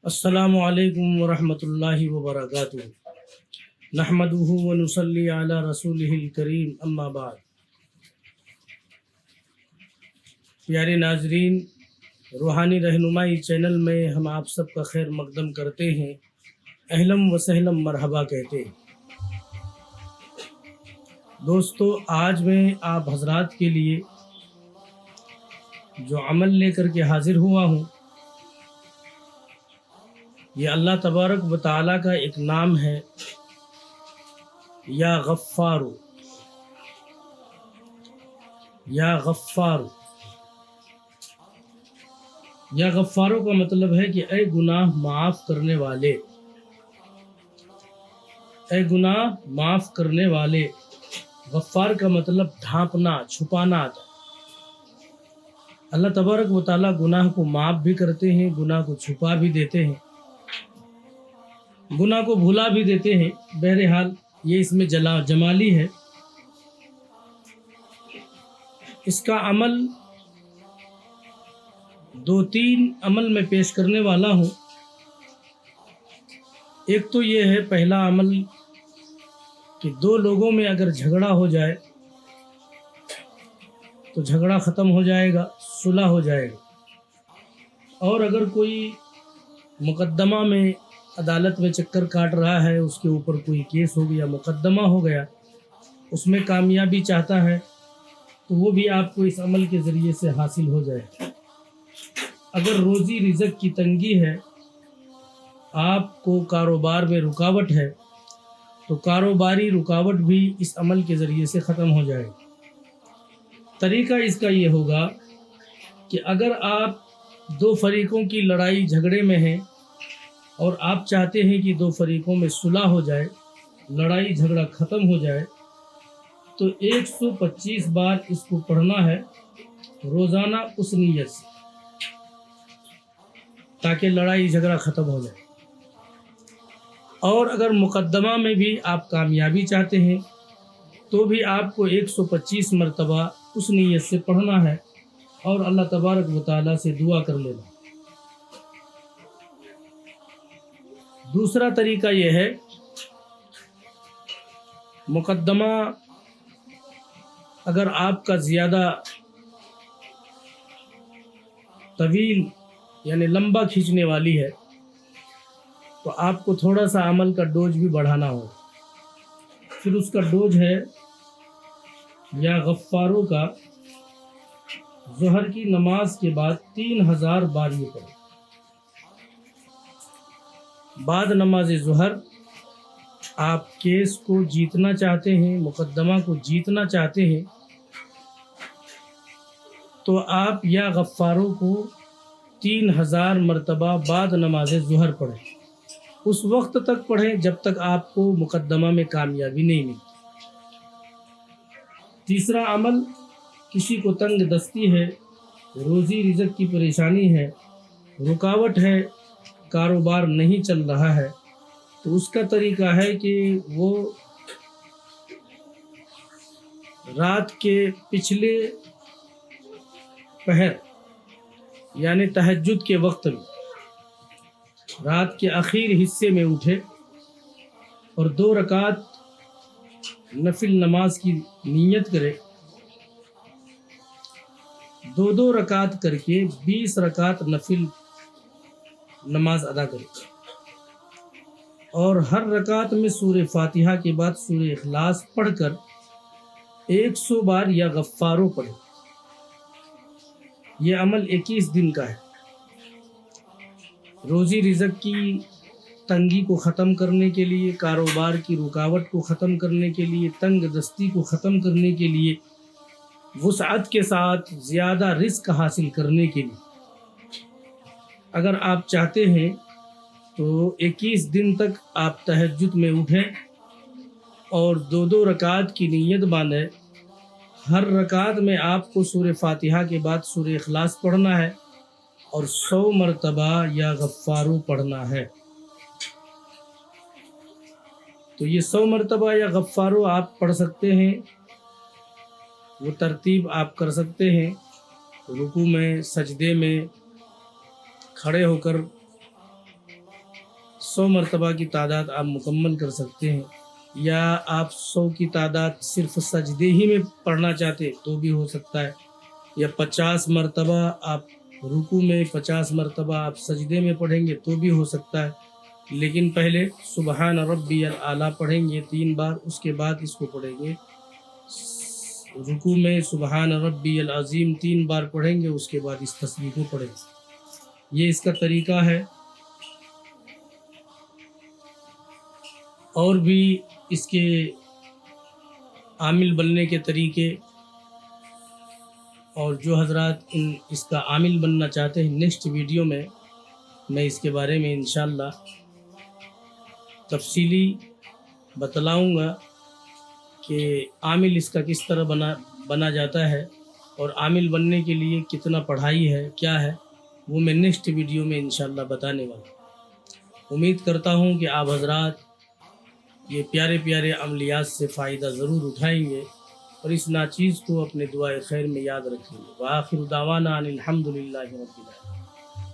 السلام علیکم ورحمۃ اللہ وبرکاتہ۔ نحمدہ ونصلی علی رسولہ الکریم، اما بعد۔ پیارے ناظرین، روحانی رہنمائی چینل میں ہم آپ سب کا خیر مقدم کرتے ہیں، اہلم و سہلم مرحبا کہتے ہیں۔ دوستو، آج میں آپ حضرات کے لیے جو عمل لے کر کے حاضر ہوا ہوں، یہ اللہ تبارک و تعالیٰ کا ایک نام ہے، یا غفارو، یا غفارو۔ یا غفارو کا مطلب ہے کہ اے گناہ معاف کرنے والے، اے گناہ معاف کرنے والے۔ غفار کا مطلب ڈھانپنا، چھپانا آتا ہے۔ اللہ تبارک و تعالیٰ گناہ کو معاف بھی کرتے ہیں، گناہ کو چھپا بھی دیتے ہیں، گناہ کو بھلا بھی دیتے ہیں۔ بہرحال یہ اس میں جمالی ہے۔ اس کا عمل دو تین عمل میں پیش کرنے والا ہوں۔ ایک تو یہ ہے، پہلا عمل کہ دو لوگوں میں اگر جھگڑا ہو جائے تو جھگڑا ختم ہو جائے گا، صلح ہو جائے گا۔ اور اگر کوئی مقدمہ میں عدالت میں چکر کاٹ رہا ہے، اس کے اوپر کوئی کیس ہو گیا، مقدمہ ہو گیا، اس میں کامیابی چاہتا ہے تو وہ بھی آپ کو اس عمل کے ذریعے سے حاصل ہو جائے۔ اگر روزی رزق کی تنگی ہے، آپ کو کاروبار میں رکاوٹ ہے، تو کاروباری رکاوٹ بھی اس عمل کے ذریعے سے ختم ہو جائے۔ طریقہ اس کا یہ ہوگا کہ اگر آپ دو فریقوں کی لڑائی جھگڑے میں ہیں اور آپ چاہتے ہیں کہ دو فریقوں میں صلح ہو جائے، لڑائی جھگڑا ختم ہو جائے، تو 125 بار اس کو پڑھنا ہے روزانہ اس نیت سے، تاکہ لڑائی جھگڑا ختم ہو جائے۔ اور اگر مقدمہ میں بھی آپ کامیابی چاہتے ہیں تو بھی آپ کو 125 مرتبہ اس نیت سے پڑھنا ہے اور اللہ تبارک و تعالیٰ سے دعا کر لینا۔ دوسرا طریقہ یہ ہے، مقدمہ اگر آپ کا زیادہ طویل یعنی لمبا کھینچنے والی ہے تو آپ کو تھوڑا سا عمل کا ڈوز بھی بڑھانا ہوگا۔ پھر اس کا ڈوز ہے یا غفاروں کا، ظہر کی نماز کے بعد 3000 بار یہ پڑھیں۔ بعد نماز ظہر آپ کیس کو جیتنا چاہتے ہیں، مقدمہ کو جیتنا چاہتے ہیں، تو آپ یا غفاروں کو 3000 مرتبہ بعد نماز ظہر پڑھیں۔ اس وقت تک پڑھیں جب تک آپ کو مقدمہ میں کامیابی نہیں ملتی۔ تیسرا عمل، کسی کو تنگ دستی ہے، روزی رزق کی پریشانی ہے، رکاوٹ ہے، کاروبار نہیں چل رہا ہے، تو اس کا طریقہ ہے کہ وہ رات کے پچھلے پہر یعنی تہجد کے وقت میں، رات کے آخر حصے میں اٹھے اور 2 رکعت نفل نماز کی نیت کرے، 2 رکعت کر کے 20 رکعت نفل نماز ادا کرے، اور ہر رکعت میں سورہ فاتحہ کے بعد سورہ اخلاص پڑھ کر 100 بار یا غفارو پڑھے۔ یہ عمل 21 دن کا ہے۔ روزی رزق کی تنگی کو ختم کرنے کے لیے، کاروبار کی رکاوٹ کو ختم کرنے کے لیے، تنگ دستی کو ختم کرنے کے لیے، وسعت کے ساتھ زیادہ رزق حاصل کرنے کے لیے اگر آپ چاہتے ہیں تو 21 دن تک آپ تہجد میں اٹھیں اور 2 رکعت کی نیت باندھیں۔ ہر رکعت میں آپ کو سورہ فاتحہ کے بعد سورہ اخلاص پڑھنا ہے اور 100 مرتبہ یا غفارو پڑھنا ہے۔ تو یہ 100 مرتبہ یا غفارو آپ پڑھ سکتے ہیں، وہ ترتیب آپ کر سکتے ہیں، رکوع میں، سجدے میں، کھڑے ہو کر 100 مرتبہ کی تعداد آپ مکمل کر سکتے ہیں، یا آپ 100 کی تعداد صرف سجدے ہی میں پڑھنا چاہتے تو بھی ہو سکتا ہے، یا 50 مرتبہ آپ رکوع میں، 50 مرتبہ آپ سجدے میں پڑھیں گے تو بھی ہو سکتا ہے، لیکن پہلے سبحان ربی الاعلیٰ پڑھیں گے 3 بار، اس کے بعد اس کو پڑھیں گے رکوع میں سبحان ربی العظیم 3 بار پڑھیں گے، اس کے بعد اس تسبیح کو پڑھیں گے۔ یہ اس کا طریقہ ہے۔ اور بھی اس کے عامل بننے کے طریقے، اور جو حضرات اس کا عامل بننا چاہتے ہیں، نیکسٹ ویڈیو میں میں اس کے بارے میں انشاءاللہ تفصیلی بتلاؤں گا کہ عامل اس کا کس طرح بنا جاتا ہے، اور عامل بننے کے لیے کتنا پڑھائی ہے، کیا ہے، وہ میں نیکسٹ ویڈیو میں انشاءاللہ بتانے والا ہوں۔ امید کرتا ہوں کہ آپ حضرات یہ پیارے پیارے عملیات سے فائدہ ضرور اٹھائیں گے، اور اس ناچیز کو اپنے دعائے خیر میں یاد رکھیں گے۔ وآخر دعوانا ان الحمد للہ رب العالمین۔